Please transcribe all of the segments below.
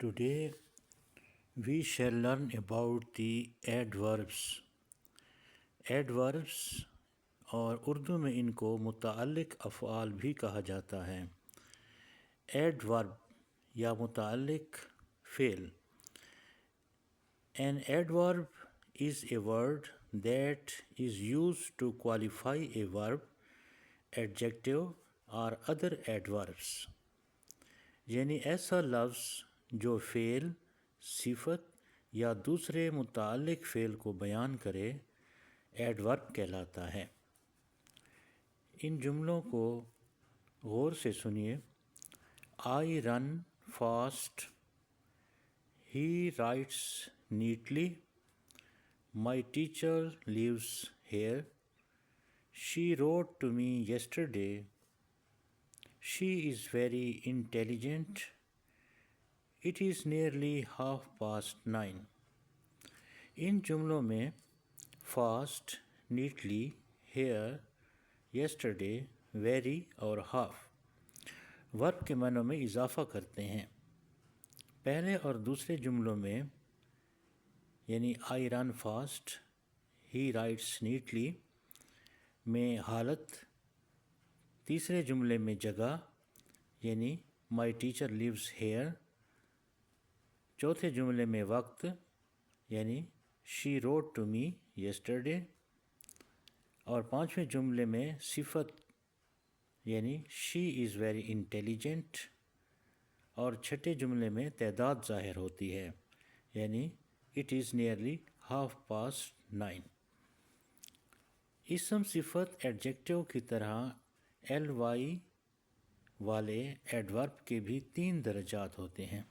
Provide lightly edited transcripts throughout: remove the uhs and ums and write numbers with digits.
Today we shall learn about the adverbs. Adverbs اور اردو میں ان کو متعلق افعال بھی کہا جاتا ہے۔ ایڈورب یا متعلق فعل۔ An adverb is a word that is used to qualify a verb, adjective or other adverbs. یعنی ایسا لفظ جو فعل، صفت یا دوسرے متعلق فعل کو بیان کرے ایڈورب کہلاتا ہے۔ ان جملوں کو غور سے سنیے۔ I run fast. He writes neatly. My teacher lives here. She wrote to me yesterday. She is very intelligent. It is nearly 9:30. ان جملوں میں fast, neatly, here, yesterday, very اور half ورب کے معنوں میں اضافہ کرتے ہیں۔ پہلے اور دوسرے جملوں میں یعنی I run fast, he writes neatly میں حالت، تیسرے جملے میں جگہ یعنی my teacher lives here، چوتھے جملے میں وقت یعنی she wrote to me yesterday، اور پانچویں جملے میں صفت یعنی she is very intelligent، اور چھٹے جملے میں تعداد ظاہر ہوتی ہے یعنی it is nearly 9:30۔ اسم، صفت، ایڈجیکٹو کی طرح ly والے ایڈورب کے بھی 3 درجات ہوتے ہیں۔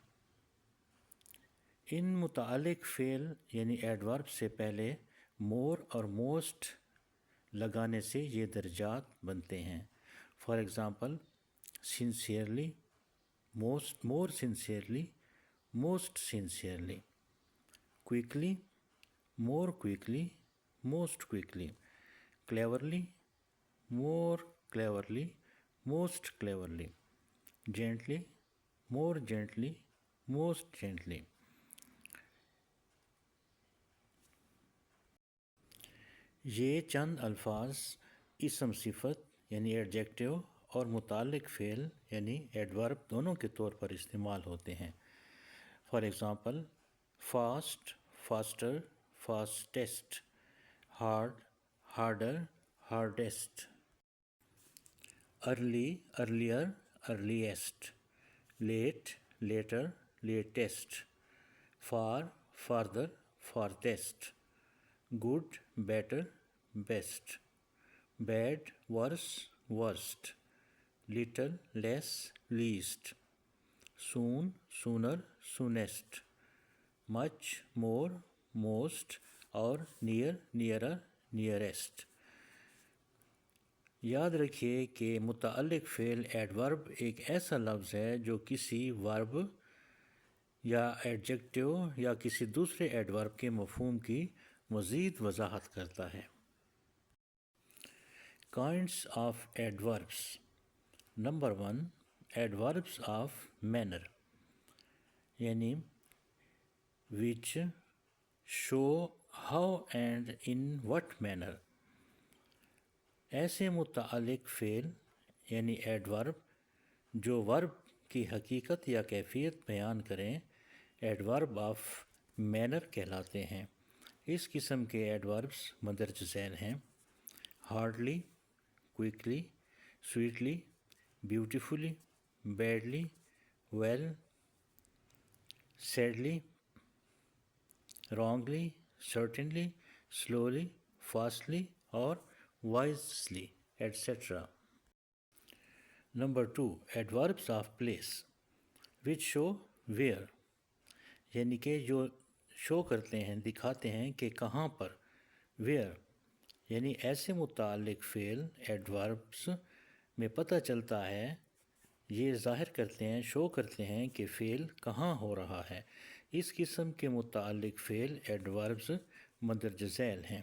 ان متعلق فعل یعنی ایڈورب سے پہلے مور اور موسٹ لگانے سے یہ درجات بنتے ہیں۔ For example sincerely، more sincerely، most sincerely۔ quickly، more quickly، most quickly۔ cleverly، more cleverly، most cleverly۔ gently، more gently، most gently۔ یہ چند الفاظ اسم، صفت یعنی ایڈجیکٹو اور متعلق فعل یعنی ایڈورب دونوں کے طور پر استعمال ہوتے ہیں۔ For example fast, faster, fastest. Hard, harder, hardest. Early, earlier, earliest. Late, later, latest. Far, farther, farthest. Good, better, best. Bad, worse, worst. Little, less, least. Soon, sooner, soonest. Much, more, most اور near, nearer, nearest. یاد رکھیے کہ متعلق فعل adverb ایک ایسا لفظ ہے جو کسی ورب یا ایڈجیکٹو یا کسی دوسرے ایڈورب کے مفہوم کی مزید وضاحت کرتا ہے۔ Kinds of adverbs۔ Number 1، adverbs of manner یعنی which show how and in what manner۔ ایسے متعلق فعل یعنی ایڈورب جو ورب کی حقیقت یا کیفیت بیان کریں ایڈورب آف مینر کہلاتے ہیں۔ اس قسم کے ایڈوربس مندرجہ ذیل ہیں: hardly, quickly, sweetly, beautifully, badly, well, sadly, wrongly, certainly, slowly, fastly اور wisely etcetera. Number 2، adverbs of place which show where یعنی کہ جو شو کرتے ہیں، دکھاتے ہیں کہ کہاں پر۔ ویئر یعنی ایسے متعلق فعل ایڈوربس میں پتہ چلتا ہے، یہ ظاہر کرتے ہیں، شو کرتے ہیں کہ فعل کہاں ہو رہا ہے۔ اس قسم کے متعلق فعل ایڈوربس مندرجہ ذیل ہیں۔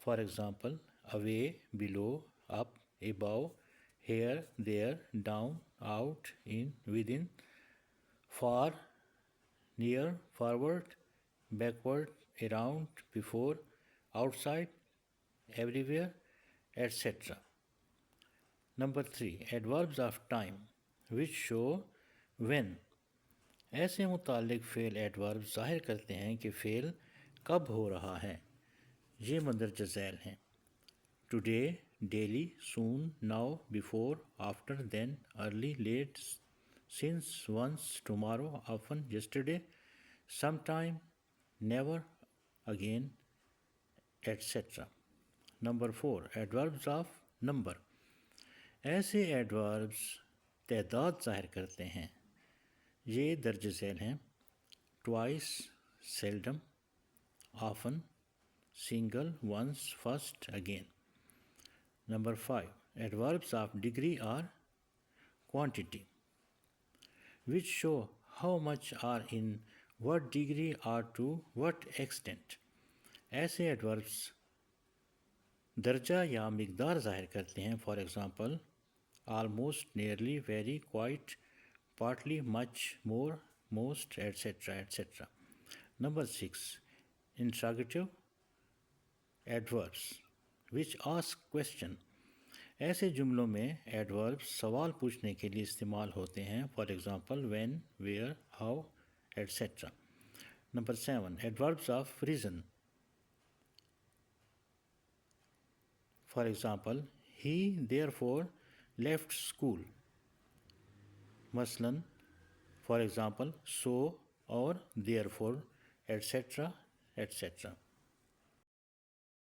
For example away، below، up، above، here، there، down، out، in، within۔ far، near, forward, backward, around, before, outside, everywhere, etc. Number 3. Adverbs of time which show when. ایسے متعلق فعل ایڈورب ظاہر کرتے ہیں کہ فعل کب ہو رہا ہے. یہ مندرجہ ذیل ہیں: today, daily, soon, now, before, after, then, early, late, since, once, tomorrow, often, yesterday, sometime, never, again, etcetera. Number 4. Adverbs of number. ایسے ایڈوربز تعداد ظاہر کرتے ہیں. یہ درج ذیل ہیں: twice, seldom, often, single, once, first, again. Number 5. Adverbs of degree or quantity which show how much are in what degree or to what extent. ایسے ایڈوربز درجہ یا مقدار ظاہر کرتے ہیں. For example: almost, nearly, very, quite, partly, much, more, most, et cetera et cetera. Number 6. انٹراگیٹو ایڈوربز which ask question. ایسے جملوں میں ایڈوربز سوال پوچھنے کے لیے استعمال ہوتے ہیں. For example: when, where, how, etcetera. Number 7. Adverbs of reason. For example: he therefore left school. مثلاً فار ایگزامپل: سو اور دیئر فور ایٹسیٹرا ایٹسیٹرا.